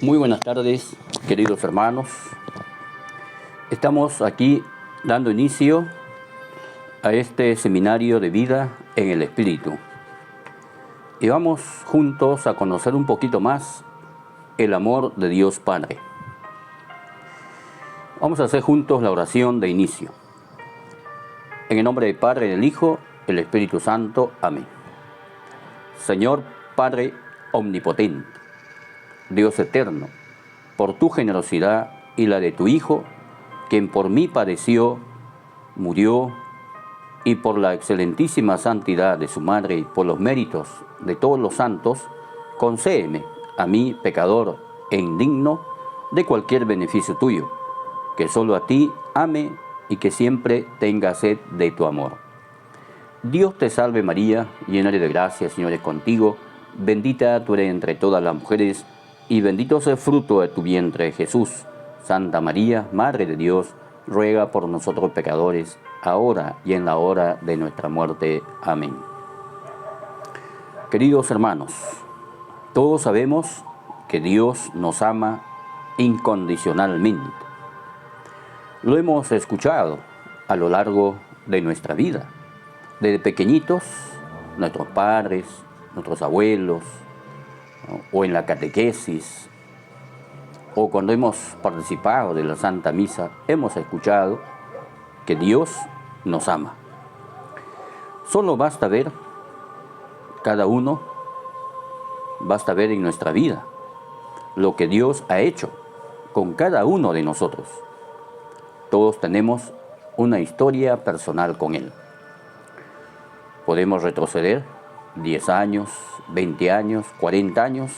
Muy buenas tardes, queridos hermanos. Estamos aquí dando inicio a este seminario de vida en el Espíritu. Y vamos juntos a conocer un poquito más el amor de Dios Padre. Vamos a hacer juntos la oración de inicio. En el nombre del Padre, del Hijo, del Espíritu Santo. Amén. Señor Padre omnipotente, Dios eterno, por tu generosidad y la de tu Hijo, quien por mí padeció, murió, y por la excelentísima santidad de su Madre y por los méritos de todos los santos, concédeme a mí, pecador e indigno, de cualquier beneficio tuyo, que solo a ti ame y que siempre tenga sed de tu amor. Dios te salve María, llena de gracia, el Señor es contigo, bendita tú eres entre todas las mujeres, y bendito es el fruto de tu vientre, Jesús. Santa María, Madre de Dios, ruega por nosotros pecadores, ahora y en la hora de nuestra muerte. Amén. Queridos hermanos, todos sabemos que Dios nos ama incondicionalmente. Lo hemos escuchado a lo largo de nuestra vida. Desde pequeñitos, nuestros padres, nuestros abuelos, o en la catequesis, o cuando hemos participado de la Santa Misa, hemos escuchado que Dios nos ama. Solo basta ver, cada uno, basta ver en nuestra vida lo que Dios ha hecho con cada uno de nosotros. Todos tenemos una historia personal con Él. Podemos retroceder 10 años, 20 años, 40 años,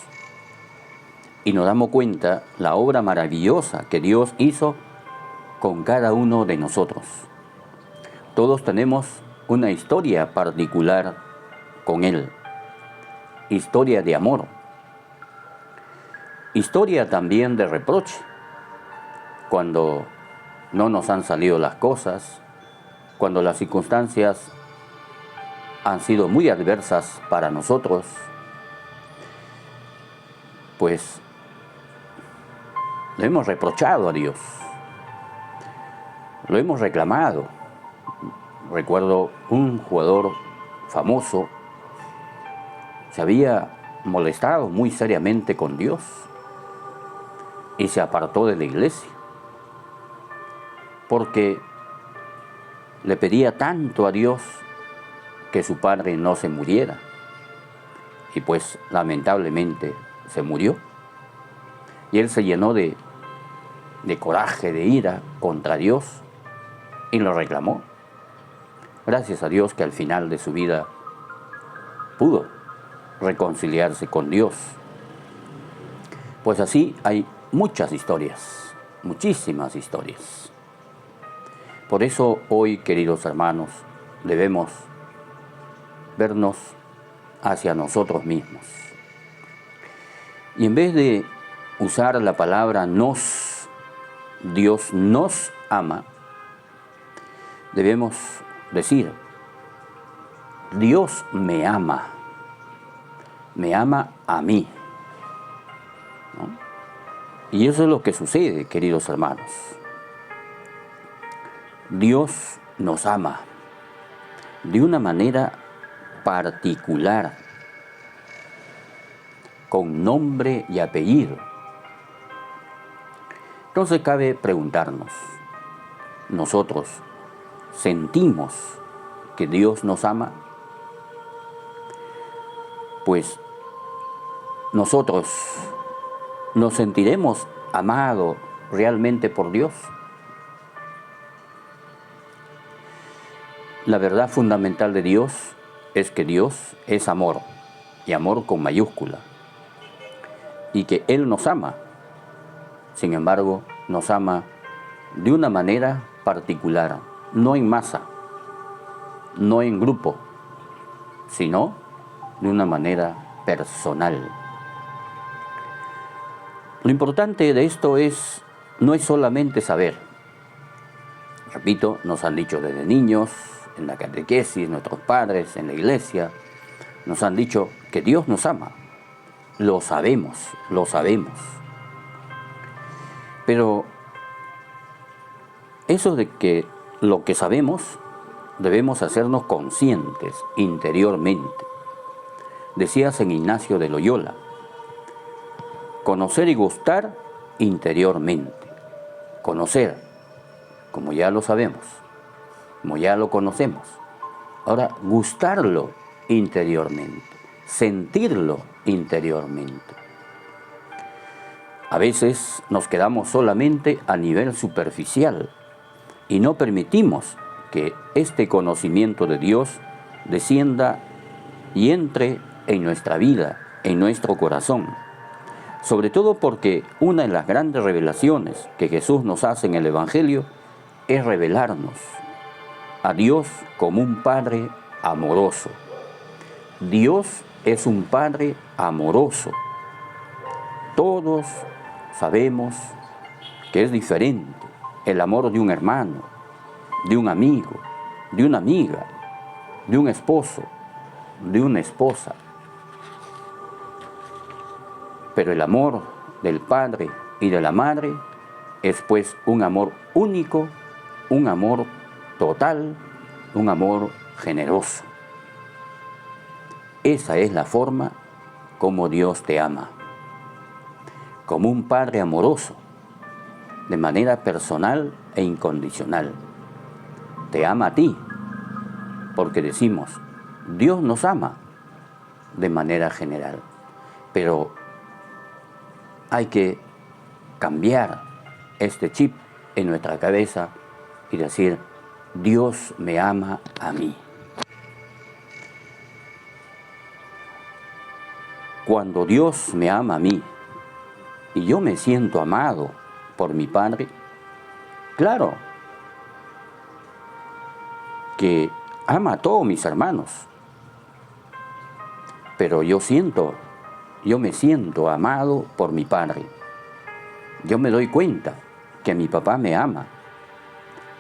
y nos damos cuenta la obra maravillosa que Dios hizo con cada uno de nosotros. Todos tenemos una historia particular con Él, historia de amor, historia también de reproche, cuando no nos han salido las cosas, cuando las circunstancias han sido muy adversas para nosotros, pues lo hemos reprochado a Dios, lo hemos reclamado. Recuerdo un jugador famoso se había molestado muy seriamente con Dios y se apartó de la iglesia porque le pedía tanto a Dios que su padre no se muriera, y pues lamentablemente se murió, y él se llenó de coraje, de ira contra Dios, y lo reclamó. Gracias a Dios que al final de su vida pudo reconciliarse con Dios. Pues así hay muchas historias, muchísimas historias. Por eso hoy, queridos hermanos, debemos vernos hacia nosotros mismos. Y en vez de usar la palabra nos, Dios nos ama, debemos decir, Dios me ama a mí, ¿no? Y eso es lo que sucede, queridos hermanos. Dios nos ama de una manera particular, con nombre y apellido. Entonces cabe preguntarnos, ¿nosotros sentimos que Dios nos ama? Pues nosotros nos sentiremos amados realmente por Dios. La verdad fundamental de Dios es que Dios es amor, y amor con mayúscula, y que Él nos ama. Sin embargo, nos ama de una manera particular, no en masa, no en grupo, sino de una manera personal. Lo importante de esto no es solamente saber. Repito, nos han dicho desde niños, en la catequesis, nuestros padres, en la iglesia, nos han dicho que Dios nos ama. Lo sabemos, Pero eso de que lo que sabemos debemos hacernos conscientes interiormente. Decía San Ignacio de Loyola, conocer y gustar interiormente. Conocer, como ya lo sabemos, como ya lo conocemos. Ahora, gustarlo interiormente, sentirlo interiormente. A veces nos quedamos solamente a nivel superficial y no permitimos que este conocimiento de Dios descienda y entre en nuestra vida, en nuestro corazón. Sobre todo porque una de las grandes revelaciones que Jesús nos hace en el Evangelio es revelarnos a Dios como un Padre amoroso. Dios es un Padre amoroso. Todos sabemos que es diferente el amor de un hermano, de un amigo, de una amiga, de un esposo, de una esposa. Pero el amor del Padre y de la Madre es pues un amor único, un amor total, un amor generoso. Esa es la forma como Dios te ama, como un Padre amoroso, de manera personal e incondicional. Te ama a ti, porque decimos, Dios nos ama de manera general, pero hay que cambiar este chip en nuestra cabeza y decir, Dios me ama a mí. Cuando Dios me ama a mí y yo me siento amado por mi Padre, claro que ama a todos mis hermanos, pero yo me siento amado por mi Padre. Yo me doy cuenta que mi papá me ama.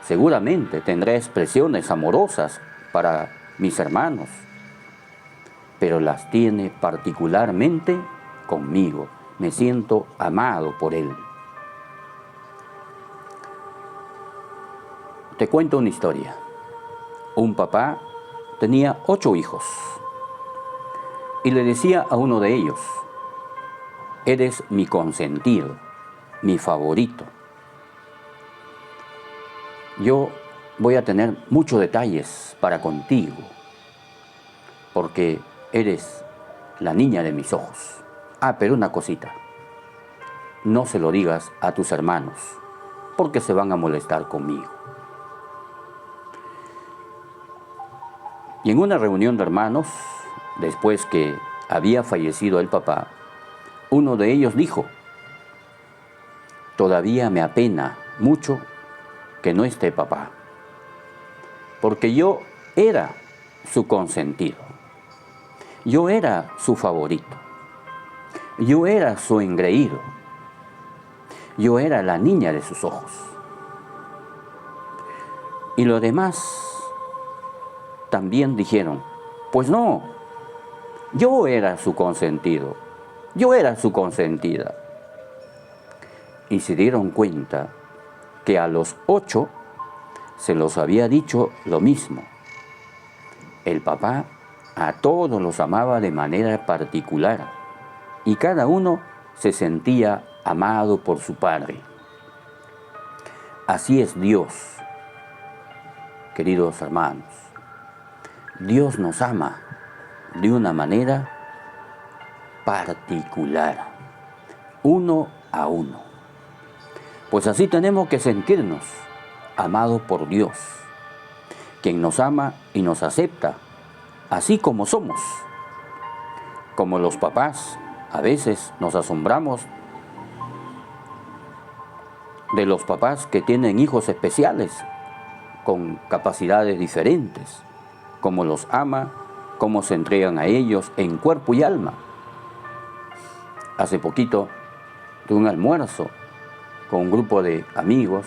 Seguramente tendré expresiones amorosas para mis hermanos, pero las tiene particularmente conmigo. Me siento amado por él. Te cuento una historia. Un papá tenía 8 hijos y le decía a uno de ellos, eres mi consentido, mi favorito. Yo voy a tener muchos detalles para contigo, porque eres la niña de mis ojos. Pero una cosita, no se lo digas a tus hermanos, porque se van a molestar conmigo. Y en una reunión de hermanos, después que había fallecido el papá, uno de ellos dijo, todavía me apena mucho que no esté papá, porque yo era su consentido, yo era su favorito, yo era su engreído, yo era la niña de sus ojos. Y los demás también dijeron, pues no, yo era su consentido, yo era su consentida. Y se dieron cuenta que a los 8 se los había dicho lo mismo. El papá a todos los amaba de manera particular y cada uno se sentía amado por su Padre. Así es Dios, queridos hermanos. Dios nos ama de una manera particular, uno a uno. Pues así tenemos que sentirnos amados por Dios, quien nos ama y nos acepta, así como somos. Como los papás, a veces nos asombramos de los papás que tienen hijos especiales, con capacidades diferentes, cómo los ama, cómo se entregan a ellos en cuerpo y alma. Hace poquito tuve un almuerzo con un grupo de amigos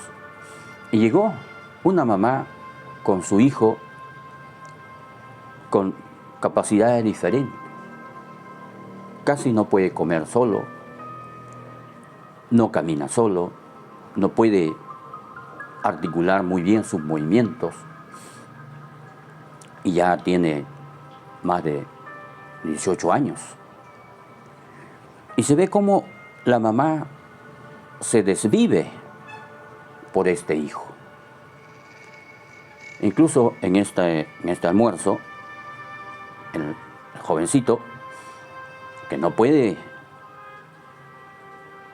y llegó una mamá con su hijo con capacidades diferentes. Casi no puede comer solo, no camina solo, no puede articular muy bien sus movimientos y ya tiene más de 18 años. Y se ve cómo la mamá se desvive por este hijo. Incluso en este almuerzo, el jovencito, que no puede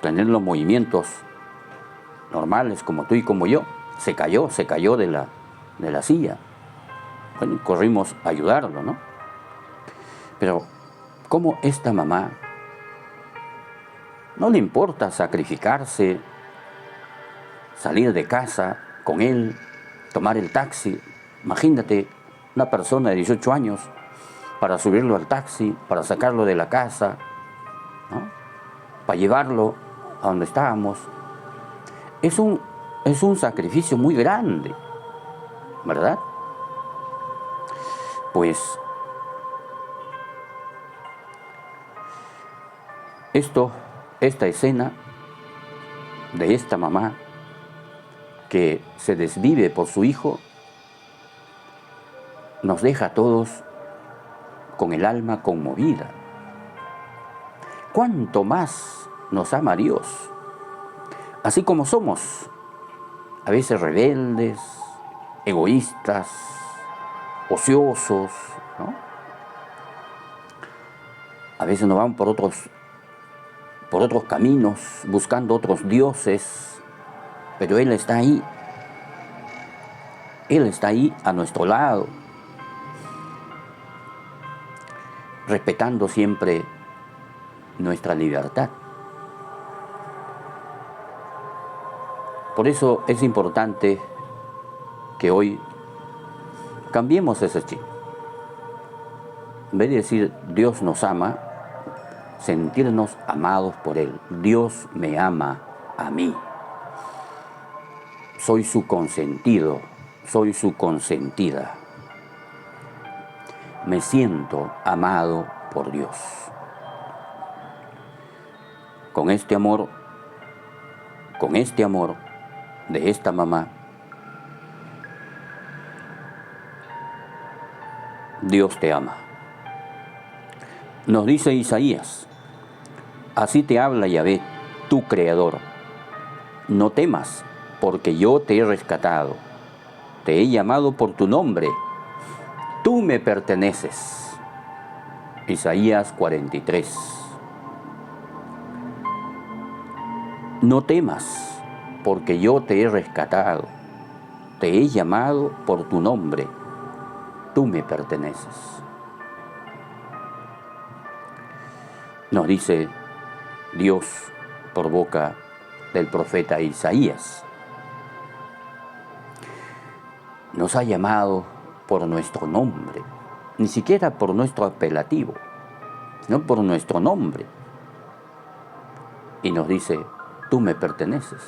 tener los movimientos normales como tú y como yo, se cayó de la silla. Bueno, corrimos a ayudarlo, ¿no? Pero cómo esta mamá no le importa sacrificarse, salir de casa con él, tomar el taxi. Imagínate una persona de 18 años para subirlo al taxi, para sacarlo de la casa, ¿no? Para llevarlo a donde estábamos. Es un sacrificio muy grande, ¿verdad? Pues esta escena de esta mamá que se desvive por su hijo nos deja a todos con el alma conmovida. ¿Cuánto más nos ama Dios? Así como somos, a veces rebeldes, egoístas, ociosos, ¿no? A veces nos vamos por otros caminos, buscando otros dioses, pero Él está ahí. Él está ahí a nuestro lado, respetando siempre nuestra libertad. Por eso es importante que hoy cambiemos ese chip. En vez de decir Dios nos ama, sentirnos amados por Él. Dios me ama a mí. Soy su consentido, soy su consentida. Me siento amado por Dios. Con este amor de esta mamá, Dios te ama. Nos dice Isaías: así te habla Yahvé, tu Creador. No temas, porque yo te he rescatado. Te he llamado por tu nombre. Tú me perteneces. Isaías 43. No temas, porque yo te he rescatado. Te he llamado por tu nombre. Tú me perteneces. Nos dice Dios por boca del profeta Isaías. Nos ha llamado por nuestro nombre, ni siquiera por nuestro apelativo, no por nuestro nombre. Y nos dice, tú me perteneces.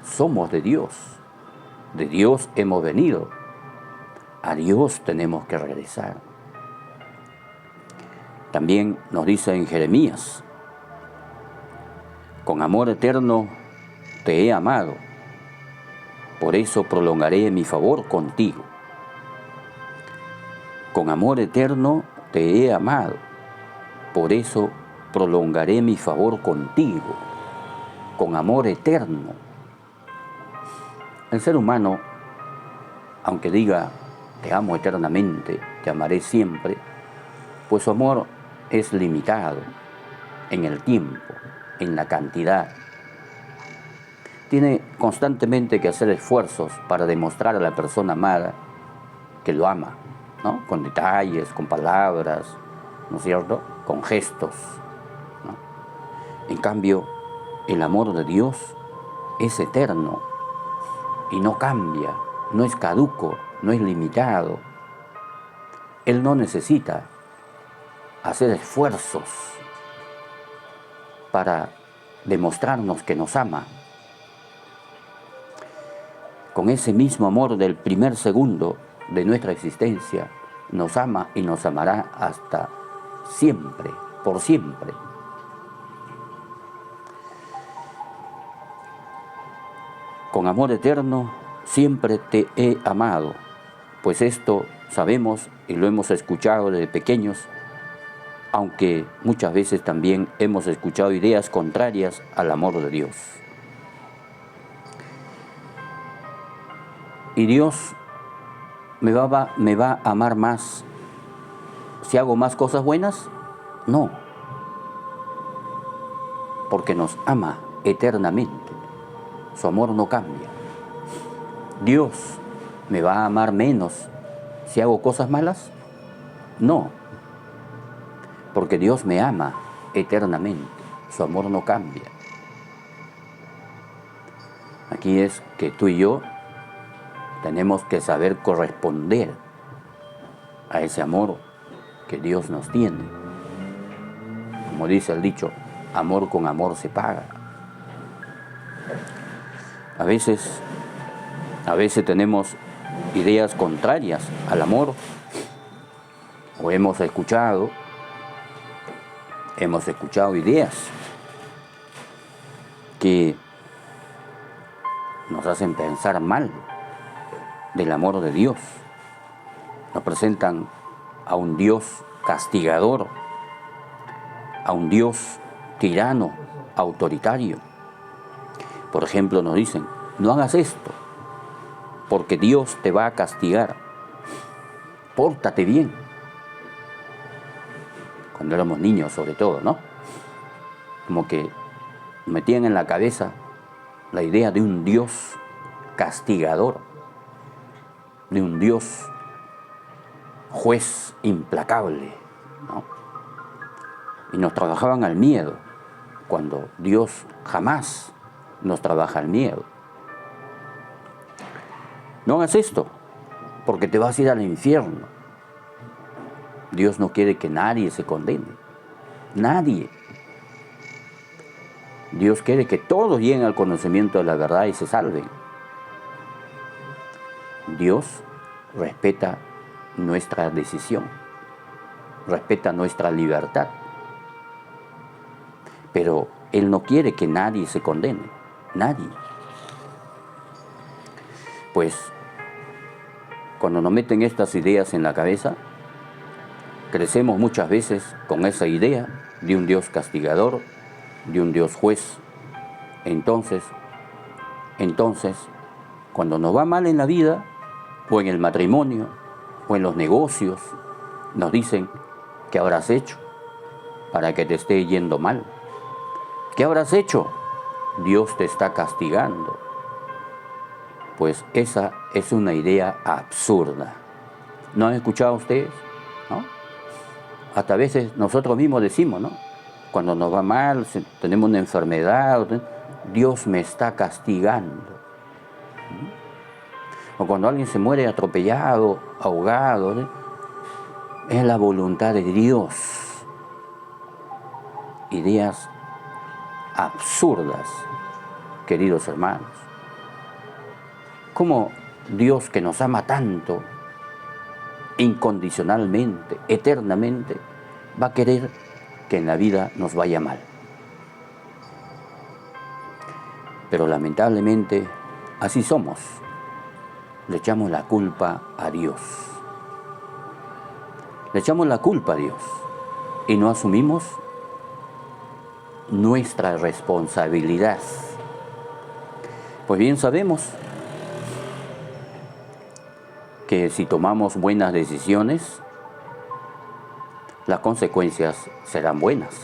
Somos de Dios hemos venido, a Dios tenemos que regresar. También nos dice en Jeremías, con amor eterno te he amado, por eso prolongaré mi favor contigo. Con amor eterno te he amado, por eso prolongaré mi favor contigo. Con amor eterno. El ser humano, aunque diga te amo eternamente, te amaré siempre, pues su amor es limitado en el tiempo, en la cantidad. Tiene constantemente que hacer esfuerzos para demostrar a la persona amada que lo ama, ¿no? Con detalles, con palabras, ¿no es cierto? Con gestos, ¿no? En cambio, el amor de Dios es eterno y no cambia, no es caduco, no es limitado. Él no necesita hacer esfuerzos para demostrarnos que nos ama. Con ese mismo amor del primer segundo de nuestra existencia, nos ama y nos amará hasta siempre, por siempre. con amor eterno siempre te he amado, pues esto sabemos y lo hemos escuchado desde pequeños, aunque muchas veces también hemos escuchado ideas contrarias al amor de Dios. ¿Y Dios me va a amar más si hago más cosas buenas? No, porque nos ama eternamente. Su amor no cambia. ¿Dios me va a amar menos si hago cosas malas? No, porque Dios me ama eternamente. Su amor no cambia. Aquí es que tú y yo tenemos que saber corresponder a ese amor que Dios nos tiene. Como dice el dicho, amor con amor se paga. A veces tenemos ideas contrarias al amor, o hemos escuchado ideas que nos hacen pensar mal del amor de Dios. Nos presentan a un Dios castigador, a un Dios tirano, autoritario. Por ejemplo, nos dicen, no hagas esto, porque Dios te va a castigar. Pórtate bien. Cuando éramos niños, sobre todo, ¿no? Como que metían en la cabeza la idea de un Dios castigador, de un Dios juez implacable, ¿no? Y nos trabajaban al miedo, cuando Dios jamás nos trabaja al miedo. No hagas esto, porque te vas a ir al infierno. Dios no quiere que nadie se condene. Nadie. Dios quiere que todos lleguen al conocimiento de la verdad y se salven. Dios respeta nuestra decisión, respeta nuestra libertad. Pero Él no quiere que nadie se condene. Nadie. Pues, cuando nos meten estas ideas en la cabeza, crecemos muchas veces con esa idea de un Dios castigador, de un Dios juez. Entonces, cuando nos va mal en la vida, o en el matrimonio, o en los negocios, nos dicen, ¿qué habrás hecho para que te esté yendo mal? ¿Qué habrás hecho? Dios te está castigando. Pues esa es una idea absurda. ¿No han escuchado ustedes? ¿No? Hasta a veces nosotros mismos decimos, ¿no? Cuando nos va mal, tenemos una enfermedad, Dios me está castigando. O cuando alguien se muere atropellado, ahogado, ¿no? Es la voluntad de Dios. Ideas absurdas, queridos hermanos. ¿Cómo Dios, que nos ama tanto, incondicionalmente, eternamente, va a querer que en la vida nos vaya mal? Pero lamentablemente así somos. Le echamos la culpa a Dios. Le echamos la culpa a Dios y no asumimos nuestra responsabilidad. Pues bien sabemos que si tomamos buenas decisiones, las consecuencias serán buenas,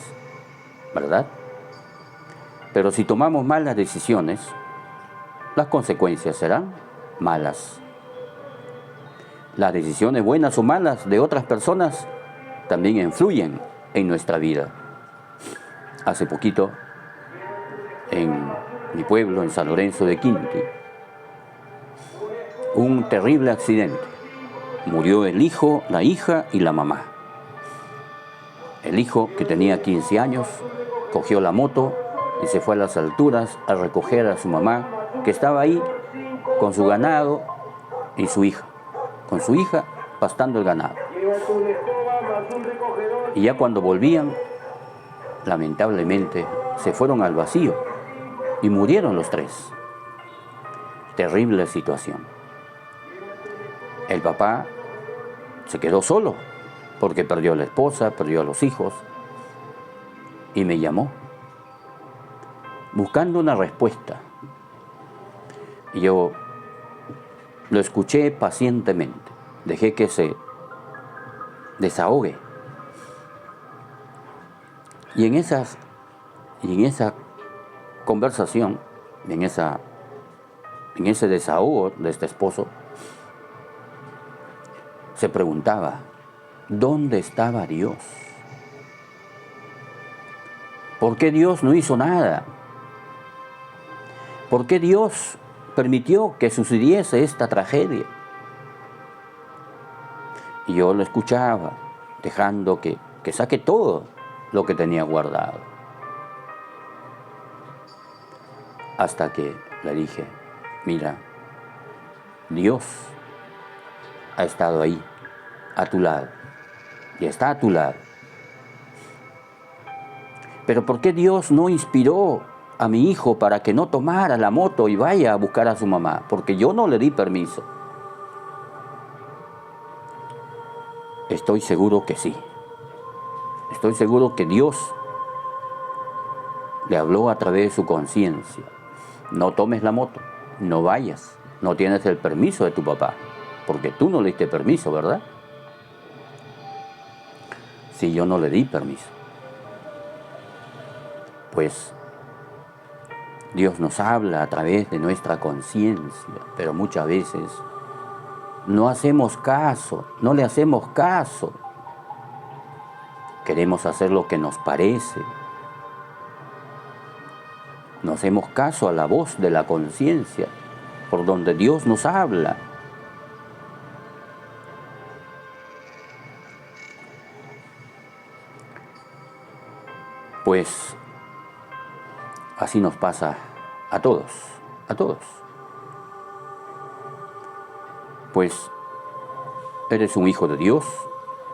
¿verdad? Pero si tomamos malas decisiones, las consecuencias serán malas. Las decisiones buenas o malas de otras personas también influyen en nuestra vida. Hace poquito, en mi pueblo, en San Lorenzo de Quinti, un terrible accidente. Murió el hijo, la hija y la mamá. El hijo, que tenía 15 años, cogió la moto y se fue a las alturas a recoger a su mamá, que estaba ahí con su ganado, y su hija, con su hija pastando el ganado. Y ya cuando volvían, lamentablemente, se fueron al vacío y murieron los tres. terrible situación. El papá se quedó solo porque perdió a la esposa, perdió a los hijos y me llamó buscando una respuesta. Y yo lo escuché pacientemente, dejé que se desahogue. Y en esa conversación, en ese desahogo de este esposo, se preguntaba, ¿dónde estaba Dios? ¿Por qué Dios no hizo nada? ¿Por qué Dios permitió que sucediese esta tragedia? Y yo lo escuchaba, dejando que saque todo lo que tenía guardado. Hasta que le dije, mira, Dios ha estado ahí, a tu lado, y está a tu lado. Pero ¿por qué Dios no inspiró a mi hijo para que no tomara la moto y vaya a buscar a su mamá? Porque yo no le di permiso. Estoy seguro que sí. Estoy seguro que Dios le habló a través de su conciencia. No tomes la moto, no vayas, no tienes el permiso de tu papá, porque tú no le diste permiso, ¿verdad? Sí, yo no le di permiso. Pues Dios nos habla a través de nuestra conciencia, pero muchas veces no hacemos caso, no le hacemos caso. Queremos hacer lo que nos parece. No hacemos caso a la voz de la conciencia, por donde Dios nos habla. Pues así nos pasa a todos, a todos. Pues eres un hijo de Dios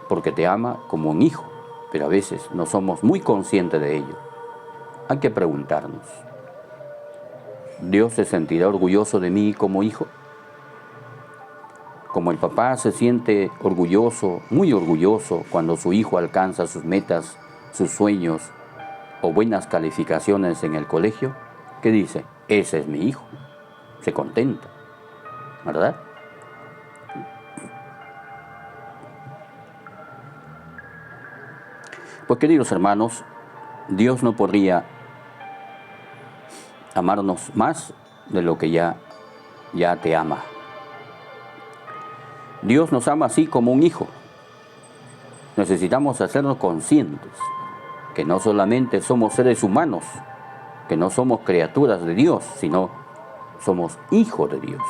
porque te ama como un hijo, pero a veces no somos muy conscientes de ello. Hay que preguntarnos, ¿Dios se sentirá orgulloso de mí como hijo? Como el papá se siente orgulloso, muy orgulloso, cuando su hijo alcanza sus metas, sus sueños o buenas calificaciones en el colegio, ¿qué dice? Ese es mi hijo. Se contenta, ¿verdad? Pues queridos hermanos, Dios no podría amarnos más de lo que ya te ama. Dios nos ama así como un hijo. Necesitamos hacernos conscientes que no solamente somos seres humanos, que no somos criaturas de Dios, sino somos hijos de Dios.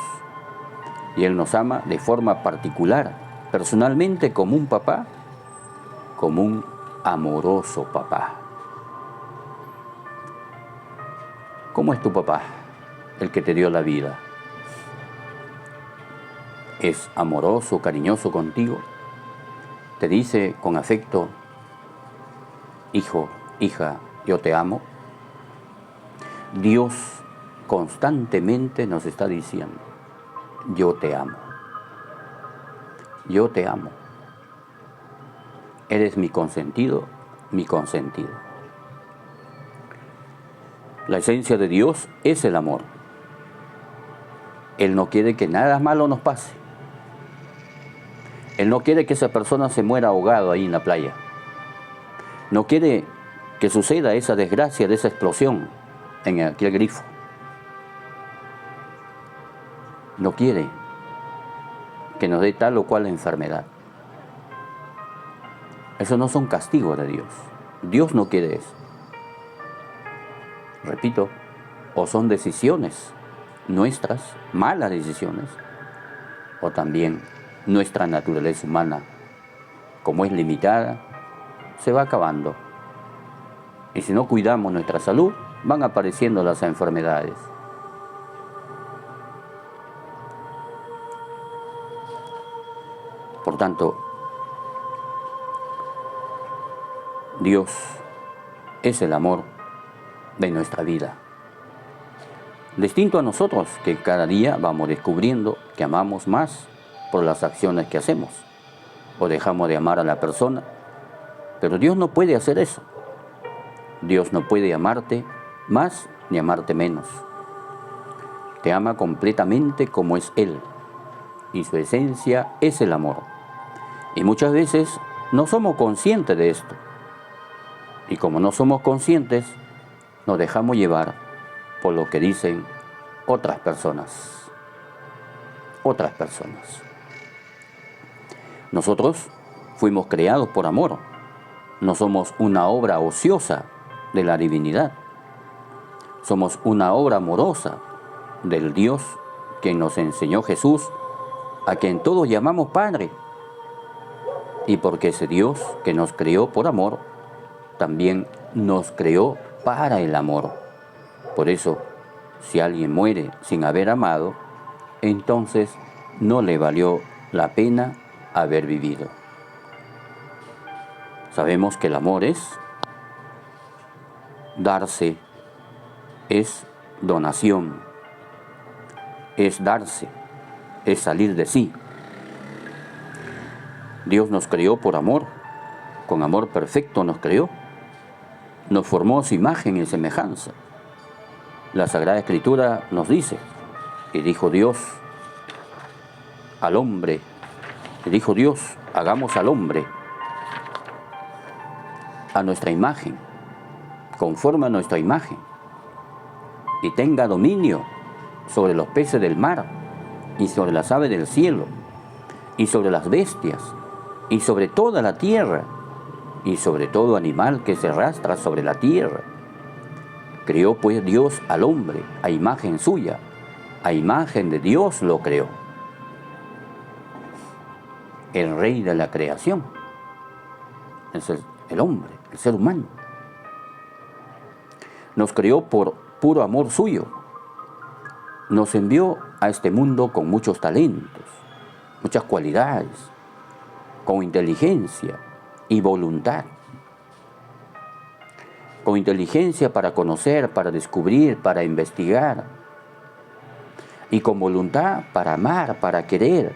Y Él nos ama de forma particular, personalmente como un papá, como un amoroso papá. ¿Cómo es tu papá, el que te dio la vida? ¿Es amoroso, cariñoso contigo? ¿Te dice con afecto, hijo, hija, yo te amo? Dios constantemente nos está diciendo, yo te amo. Yo te amo. Eres mi consentido, mi consentido. La esencia de Dios es el amor. Él no quiere que nada malo nos pase. Él no quiere que esa persona se muera ahogado ahí en la playa. No quiere que suceda esa desgracia de esa explosión en aquel grifo. No quiere que nos dé tal o cual enfermedad. Eso no son castigos de Dios. Dios no quiere eso. Repito, o son decisiones nuestras, malas decisiones, o también nuestra naturaleza humana, como es limitada, se va acabando. Y si no cuidamos nuestra salud, van apareciendo las enfermedades. Por tanto, Dios es el amor de nuestra vida. Distinto a nosotros, que cada día vamos descubriendo que amamos más por las acciones que hacemos, o dejamos de amar a la persona. Pero Dios no puede hacer eso. Dios no puede amarte más ni amarte menos. Te ama completamente como es Él, y su esencia es el amor. Y muchas veces no somos conscientes de esto. Y como no somos conscientes, nos dejamos llevar por lo que dicen otras personas. Otras personas. Nosotros fuimos creados por amor. No somos una obra ociosa de la divinidad. Somos una obra amorosa del Dios que nos enseñó Jesús, a quien todos llamamos Padre. Y porque ese Dios que nos creó por amor, también nos creó para el amor. Por eso, si alguien muere sin haber amado, entonces no le valió la pena haber vivido. Sabemos que el amor es darse, es donación, es darse, es salir de sí. Dios nos creó por amor, con amor perfecto nos creó, nos formó a su imagen y semejanza. La Sagrada Escritura nos dice, y dijo Dios al hombre, y dijo Dios, hagamos al hombre a nuestra imagen, conforme a nuestra imagen, y tenga dominio sobre los peces del mar, y sobre las aves del cielo, y sobre las bestias, y sobre toda la tierra, y sobre todo animal que se arrastra sobre la tierra. Creó pues Dios al hombre a imagen suya, a imagen de Dios lo creó. El rey de la creación es el hombre, el ser humano. Nos creó por puro amor suyo. Nos envió a este mundo con muchos talentos, muchas cualidades, con inteligencia y voluntad. Con inteligencia para conocer, para descubrir, para investigar. Y con voluntad para amar, para querer,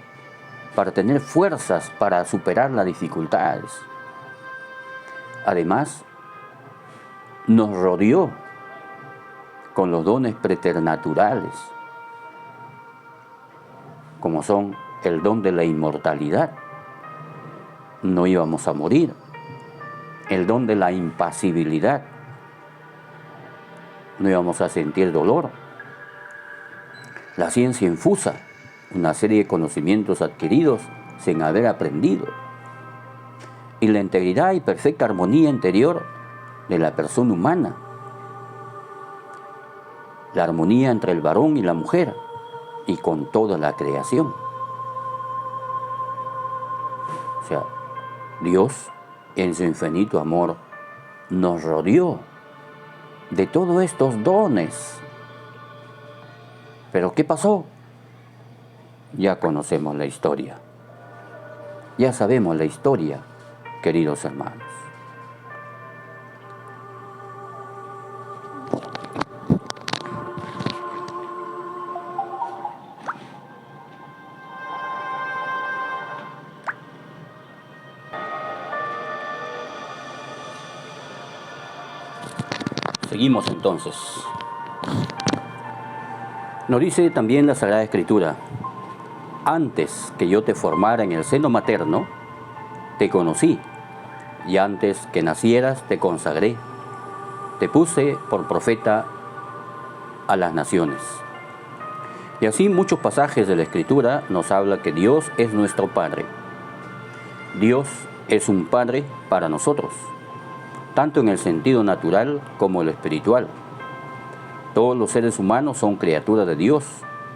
para tener fuerzas para superar las dificultades. Además, nos rodeó con los dones preternaturales, como son el don de la inmortalidad. No íbamos a morir. El don de la impasibilidad. No íbamos a sentir dolor. La ciencia infusa, una serie de conocimientos adquiridos sin haber aprendido. Y la integridad y perfecta armonía interior de la persona humana. La armonía entre el varón y la mujer y con toda la creación. O sea, Dios, en su infinito amor, nos rodeó de todos estos dones. ¿Pero qué pasó? Ya conocemos la historia. Ya sabemos la historia, queridos hermanos. Seguimos entonces. Nos dice también la Sagrada Escritura: antes que yo te formara en el seno materno, te conocí, y antes que nacieras te consagré, te puse por profeta a las naciones. Y así muchos pasajes de la Escritura nos habla que Dios es nuestro Padre. Dios es un Padre para nosotros, tanto en el sentido natural como el espiritual. Todos los seres humanos son criaturas de Dios,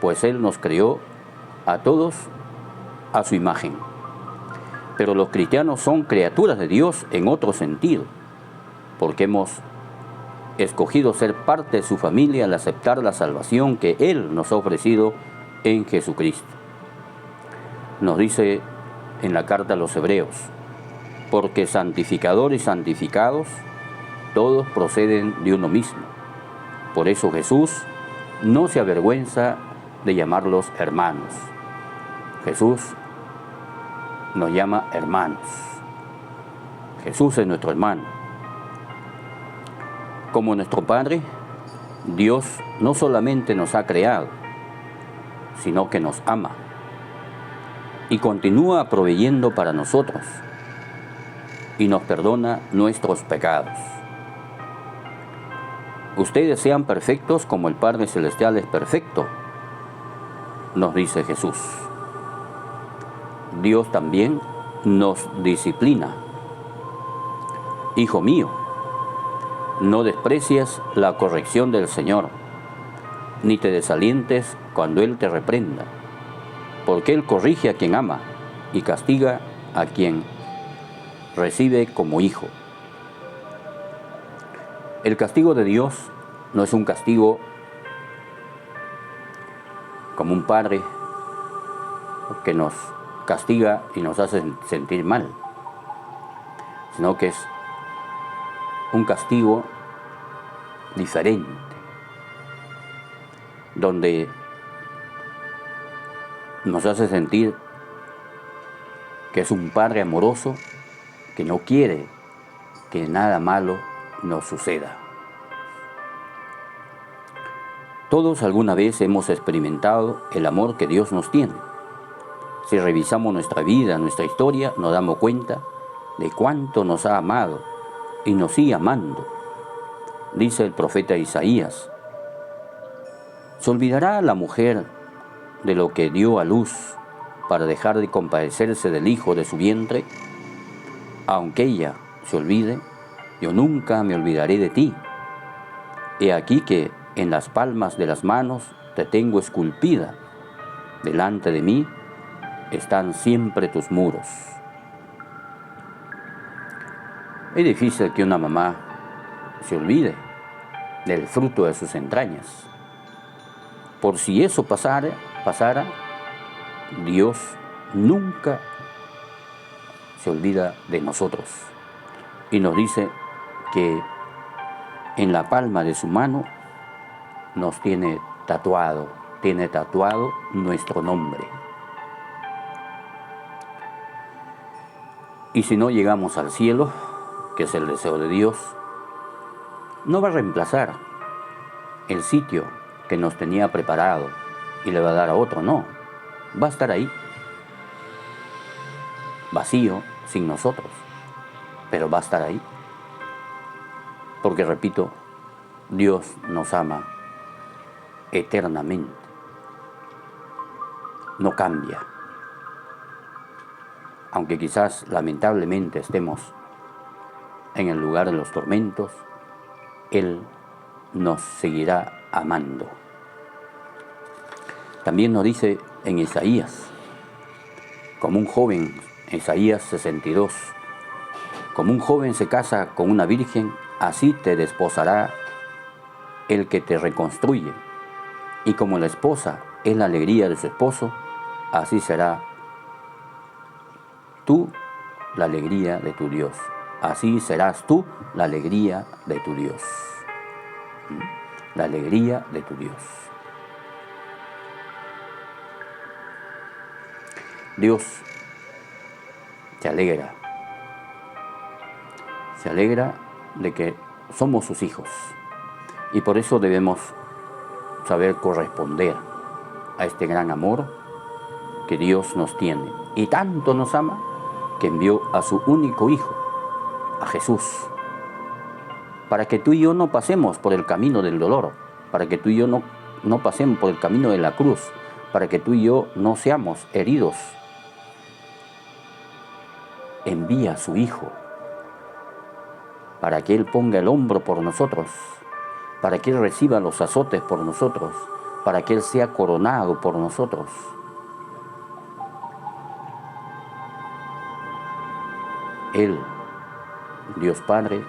pues Él nos creó a todos a su imagen. Pero los cristianos son criaturas de Dios en otro sentido, porque hemos escogido ser parte de su familia al aceptar la salvación que Él nos ha ofrecido en Jesucristo. Nos dice en la carta a los Hebreos: porque santificadores y santificados, todos proceden de uno mismo. Por eso Jesús no se avergüenza de llamarlos hermanos. Jesús nos llama hermanos. Jesús es nuestro hermano. Como nuestro Padre, Dios no solamente nos ha creado, sino que nos ama y continúa proveyendo para nosotros y nos perdona nuestros pecados. Ustedes sean perfectos como el Padre Celestial es perfecto, nos dice Jesús. Dios también nos disciplina. Hijo mío, no desprecies la corrección del Señor, ni te desalientes cuando Él te reprenda, porque Él corrige a quien ama y castiga a quien recibe como hijo. El castigo de Dios no es un castigo como un padre que nos castiga y nos hace sentir mal, sino que es un castigo diferente, donde nos hace sentir que es un Padre amoroso que no quiere que nada malo nos suceda. Todos alguna vez hemos experimentado el amor que Dios nos tiene. Si revisamos nuestra vida, nuestra historia, nos damos cuenta de cuánto nos ha amado y nos sigue amando. Dice el profeta Isaías: ¿se olvidará la mujer de lo que dio a luz para dejar de compadecerse del hijo de su vientre? Aunque ella se olvide, yo nunca me olvidaré de ti. He aquí que en las palmas de las manos te tengo esculpida. Delante de mí están siempre tus muros. Es difícil que una mamá se olvide del fruto de sus entrañas. Por si eso pasara, Dios nunca se olvida de nosotros. Y nos dice que en la palma de su mano nos tiene tatuado nuestro nombre. Y si no llegamos al cielo, que es el deseo de Dios, no va a reemplazar el sitio que nos tenía preparado y le va a dar a otro, no. Va a estar ahí, vacío, sin nosotros, pero va a estar ahí. Porque, repito, Dios nos ama eternamente. No cambia. Aunque quizás lamentablemente estemos en el lugar de los tormentos, Él nos seguirá amando. También nos dice en Isaías, como un joven, Isaías 62, como un joven se casa con una virgen, así te desposará el que te reconstruye. Y como la esposa es la alegría de su esposo, así será tú la alegría de tu Dios. Así serás tú la alegría de tu Dios. La alegría de tu Dios. Dios se alegra de que somos sus hijos. Y por eso debemos saber corresponder a este gran amor que Dios nos tiene. Y tanto nos ama que envió a su único Hijo, a Jesús, para que tú y yo no pasemos por el camino del dolor, para que tú y yo no pasemos por el camino de la cruz, para que tú y yo no seamos heridos. Envía a su Hijo para que Él ponga el hombro por nosotros, para que Él reciba los azotes por nosotros, para que Él sea coronado por nosotros. Él, Dios Padre,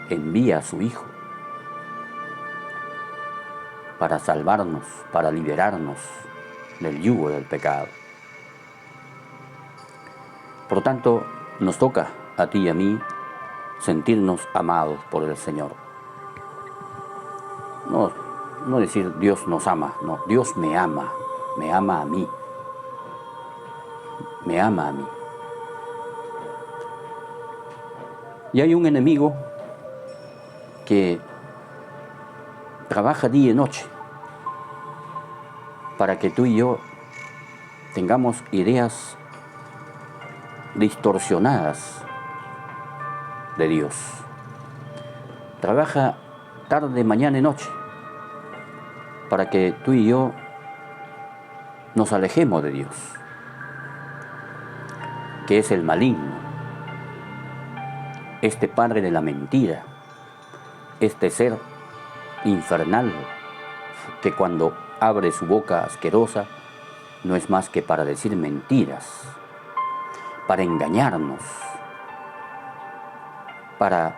envía a su Hijo para salvarnos, para liberarnos del yugo del pecado. Por tanto, nos toca a ti y a mí sentirnos amados por el Señor. no decir Dios nos ama, no, Dios me ama a mí, me ama a mí. Y hay un enemigo que trabaja día y noche para que tú y yo tengamos ideas distorsionadas de Dios. Trabaja tarde, mañana y noche para que tú y yo nos alejemos de Dios, que es el maligno, este padre de la mentira, este ser infernal que cuando abre su boca asquerosa no es más que para decir mentiras, para engañarnos, para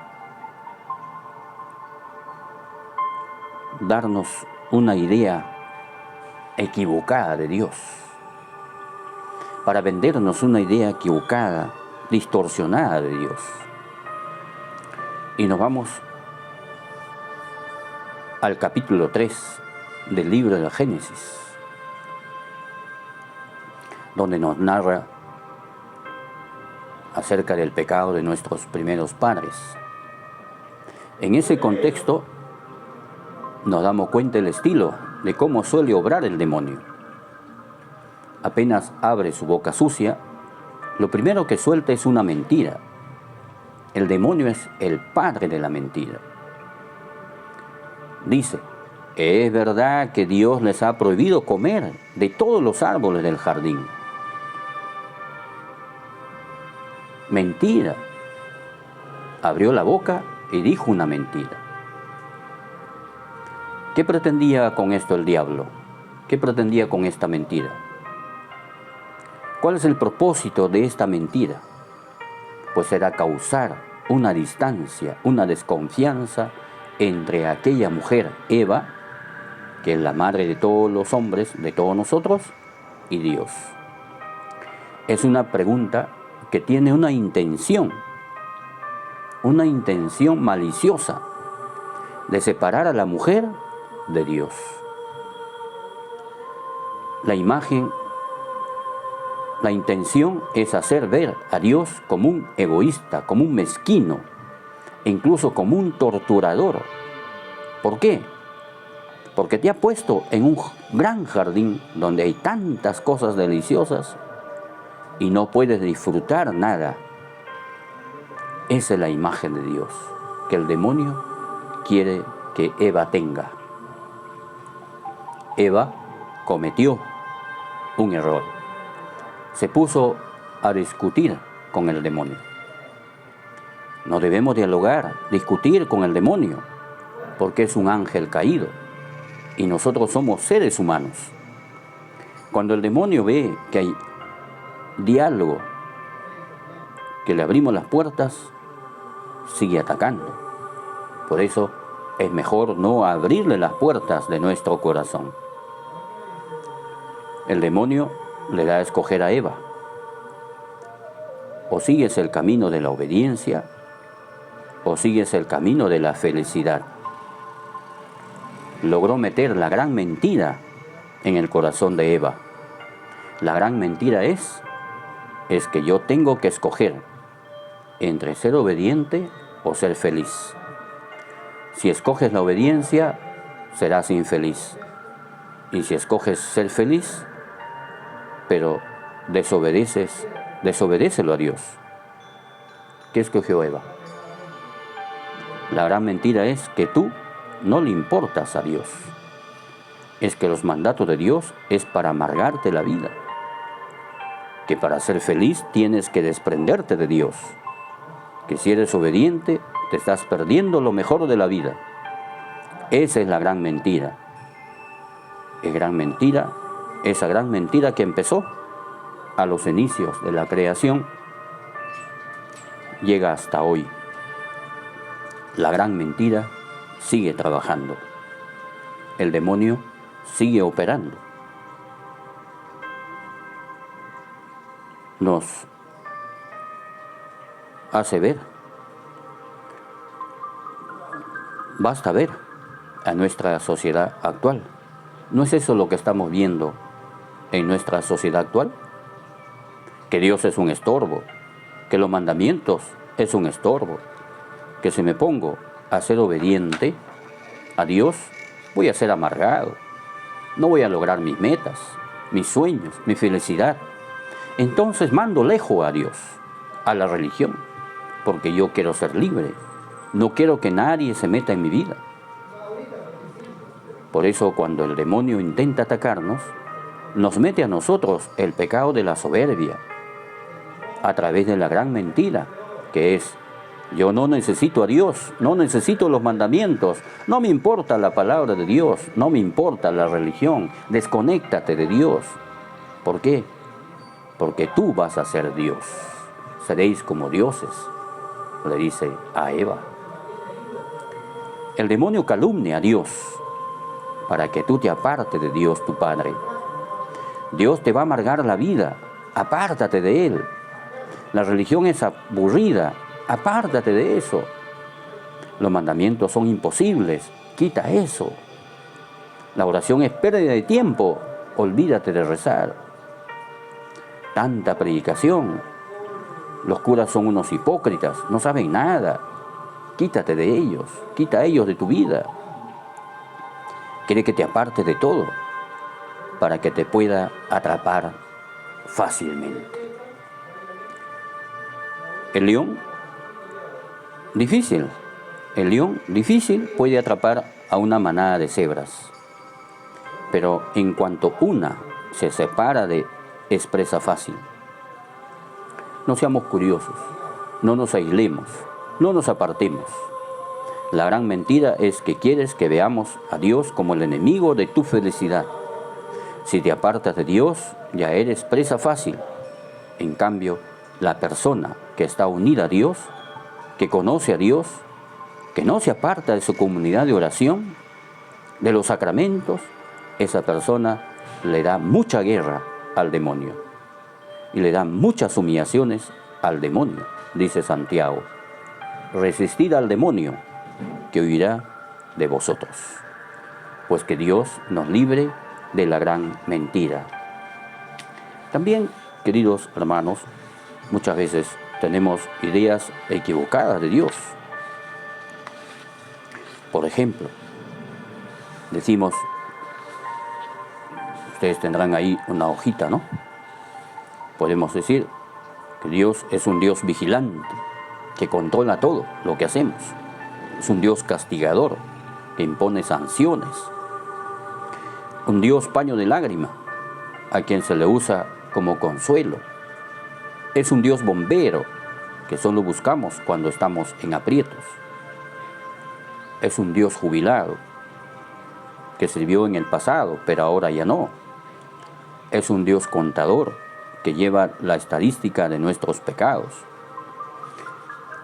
darnos una idea equivocada de Dios, para vendernos una idea equivocada, distorsionada de Dios. Y nos vamos al capítulo 3 del libro de Génesis, donde nos narra acerca del pecado de nuestros primeros padres. En ese contexto nos damos cuenta del estilo de cómo suele obrar el demonio. Apenas abre su boca sucia, lo primero que suelta es una mentira. El demonio es el padre de la mentira. Dice, es verdad que Dios les ha prohibido comer de todos los árboles del jardín. Mentira. Abrió la boca y dijo una mentira. ¿Qué pretendía con esto el diablo? ¿Qué pretendía con esta mentira? ¿Cuál es el propósito de esta mentira? Pues era causar una distancia, una desconfianza entre aquella mujer, Eva, que es la madre de todos los hombres, de todos nosotros, y Dios. Es una pregunta que tiene una intención maliciosa de separar a la mujer de Dios. La intención es hacer ver a Dios como un egoísta, como un mezquino, e incluso como un torturador. ¿Por qué? Porque te ha puesto en un gran jardín donde hay tantas cosas deliciosas y no puedes disfrutar nada. Esa es la imagen de Dios que el demonio quiere que Eva tenga. Eva cometió un error. Se puso a discutir con el demonio. No debemos dialogar, discutir con el demonio, porque es un ángel caído y nosotros somos seres humanos. Cuando el demonio ve que hay diálogo, que le abrimos las puertas, sigue atacando. Por eso es mejor no abrirle las puertas de nuestro corazón. El demonio le da a escoger a Eva. O sigues el camino de la obediencia, o sigues el camino de la felicidad. Logró meter la gran mentira en el corazón de Eva. La gran mentira es que yo tengo que escoger entre ser obediente o ser feliz. Si escoges la obediencia, serás infeliz. Y si escoges ser feliz, pero desobedécelo a Dios. ¿Qué escogió Eva? La gran mentira es que tú no le importas a Dios. Es que los mandatos de Dios es para amargarte la vida. Que para ser feliz tienes que desprenderte de Dios. Que si eres obediente, te estás perdiendo lo mejor de la vida. Esa es la gran mentira. Esa gran mentira que empezó a los inicios de la creación, llega hasta hoy. La gran mentira sigue trabajando. El demonio sigue operando. Nos hace ver. Basta ver a nuestra sociedad actual. ¿No es eso lo que estamos viendo en nuestra sociedad actual? Que Dios es un estorbo, que los mandamientos es un estorbo, que si me pongo a ser obediente a Dios, voy a ser amargado, no voy a lograr mis metas, mis sueños, mi felicidad. Entonces mando lejos a Dios, a la religión, porque yo quiero ser libre, no quiero que nadie se meta en mi vida. Por eso cuando el demonio intenta atacarnos, nos mete a nosotros el pecado de la soberbia, a través de la gran mentira, que es: yo no necesito a Dios, no necesito los mandamientos, no me importa la palabra de Dios, no me importa la religión, desconéctate de Dios. ¿Por qué? Porque tú vas a ser Dios, seréis como dioses, le dice a Eva. El demonio calumnia a Dios para que tú te apartes de Dios tu Padre. Dios te va a amargar la vida, apártate de Él. La religión es aburrida, apártate de eso. Los mandamientos son imposibles, quita eso. La oración es pérdida de tiempo, olvídate de rezar. Tanta predicación, los curas son unos hipócritas, no saben nada. Quítate de ellos, quita a ellos de tu vida. Quiere que te apartes de todo para que te pueda atrapar fácilmente. El león, difícil. El león, difícil, puede atrapar a una manada de cebras. Pero en cuanto una se separa es presa fácil. No seamos curiosos, no nos aislemos, no nos apartemos. La gran mentira es que quieres que veamos a Dios como el enemigo de tu felicidad. Si te apartas de Dios, ya eres presa fácil. En cambio, la persona que está unida a Dios, que conoce a Dios, que no se aparta de su comunidad de oración, de los sacramentos, esa persona le da mucha guerra al demonio y le da muchas humillaciones al demonio, dice Santiago. Resistid al demonio, que huirá de vosotros. Pues que Dios nos libre de la gran mentira. También, queridos hermanos, muchas veces tenemos ideas equivocadas de Dios. Por ejemplo, decimos, ustedes tendrán ahí una hojita, ¿no? Podemos decir que Dios es un Dios vigilante, que controla todo lo que hacemos. Es un Dios castigador, que impone sanciones. Un Dios paño de lágrima, a quien se le usa como consuelo. Es un Dios bombero, que solo buscamos cuando estamos en aprietos. Es un Dios jubilado, que sirvió en el pasado, pero ahora ya no. Es un Dios contador, que lleva la estadística de nuestros pecados.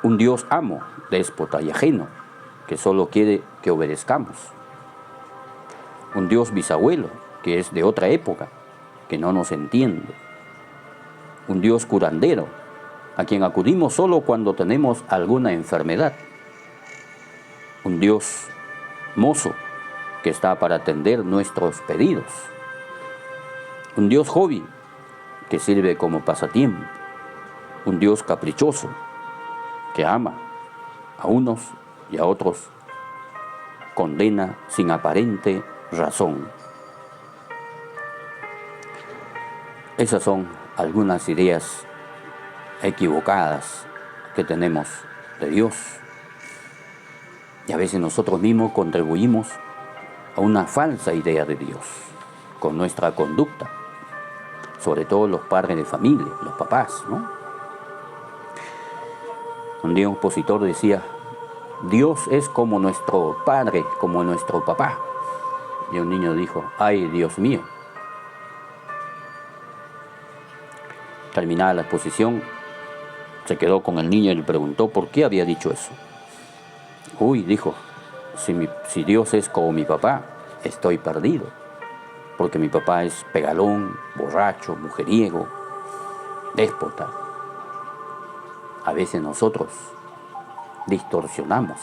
Un Dios amo, déspota y ajeno, que solo quiere que obedezcamos. Un Dios bisabuelo, que es de otra época, que no nos entiende. Un Dios curandero, a quien acudimos solo cuando tenemos alguna enfermedad. Un Dios mozo, que está para atender nuestros pedidos. Un Dios hobby, que sirve como pasatiempo. Un Dios caprichoso, que ama a unos y a otros, condena sin aparente razón. Esas son algunas ideas equivocadas que tenemos de Dios. Y a veces nosotros mismos contribuimos a una falsa idea de Dios con nuestra conducta, sobre todo los padres de familia, los papás, ¿no? Un día un expositor decía, Dios es como nuestro padre, como nuestro papá. Y un niño dijo, ay, Dios mío. Terminada la exposición, se quedó con el niño y le preguntó por qué había dicho eso. Uy, dijo, si Dios es como mi papá, estoy perdido. Porque mi papá es pegalón, borracho, mujeriego, déspota. A veces nosotros distorsionamos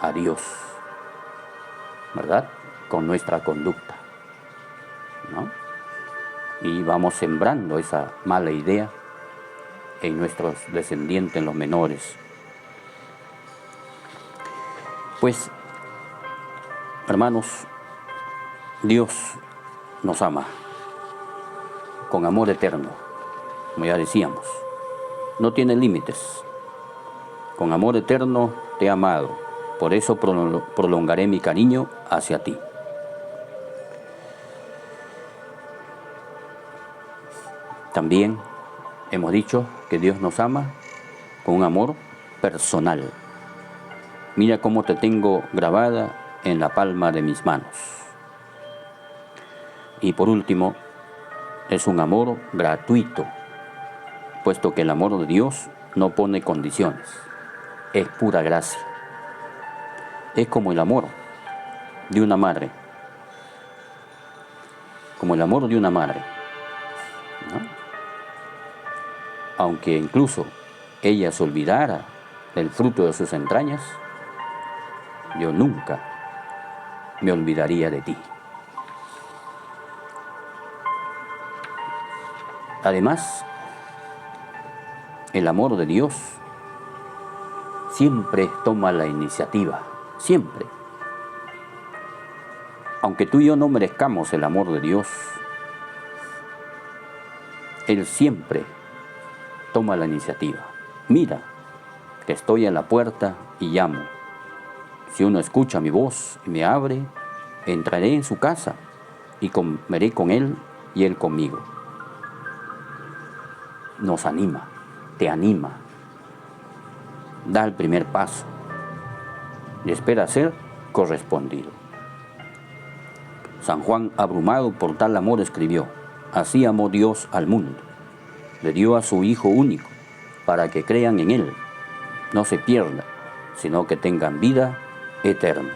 a Dios, ¿verdad? Con nuestra conducta, ¿no? Y vamos sembrando esa mala idea en nuestros descendientes, en los menores. Pues, hermanos, Dios nos ama con amor eterno, como ya decíamos. No tiene límites. Con amor eterno te he amado, por eso prolongaré mi cariño hacia ti. También hemos dicho que Dios nos ama con un amor personal. Mira cómo te tengo grabada en la palma de mis manos. Y por último, es un amor gratuito, puesto que el amor de Dios no pone condiciones, es pura gracia. Es como el amor de una madre, como el amor de una madre, ¿no? Aunque incluso ella se olvidara del fruto de sus entrañas, yo nunca me olvidaría de ti. Además, el amor de Dios siempre toma la iniciativa, siempre. Aunque tú y yo no merezcamos el amor de Dios, Él siempre toma la iniciativa. Mira, que estoy en la puerta y llamo. Si uno escucha mi voz y me abre, entraré en su casa y comeré con Él y Él conmigo. Nos anima, te anima. Da el primer paso y espera ser correspondido. San Juan, abrumado por tal amor, escribió: así amó Dios al mundo, le dio a su Hijo único, para que crean en Él, no se pierdan, sino que tengan vida eterna.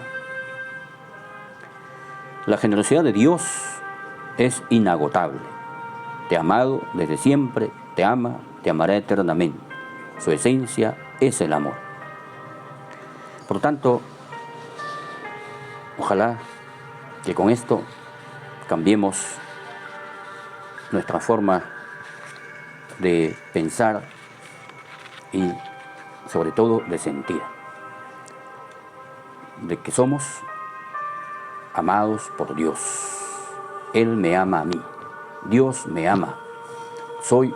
La generosidad de Dios es inagotable. Te ha amado desde siempre, te ama, te amará eternamente. Su esencia es el amor. Por tanto, ojalá que con esto cambiemos nuestra forma de pensar y sobre todo de sentir, de que somos amados por Dios. Él me ama a mí, Dios me ama, soy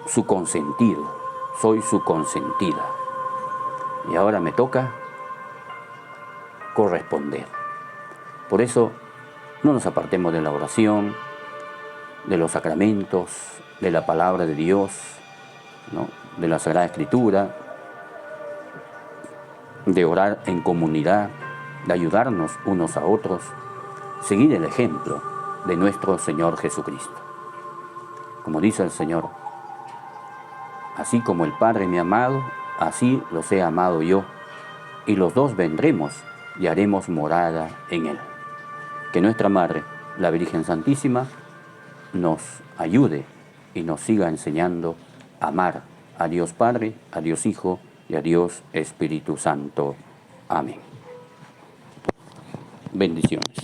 su consentido, soy su consentida. Y ahora me toca corresponder. Por eso no nos apartemos de la oración, de los sacramentos, de la palabra de Dios, ¿no? De la Sagrada Escritura, de orar en comunidad, de ayudarnos unos a otros, seguir el ejemplo de nuestro Señor Jesucristo. Como dice el Señor, así como el Padre me ha amado, así los he amado yo, y los dos vendremos y haremos morada en Él. Que nuestra Madre, la Virgen Santísima, nos ayude y nos siga enseñando a amar a Dios Padre, a Dios Hijo y a Dios Espíritu Santo. Amén. Bendiciones.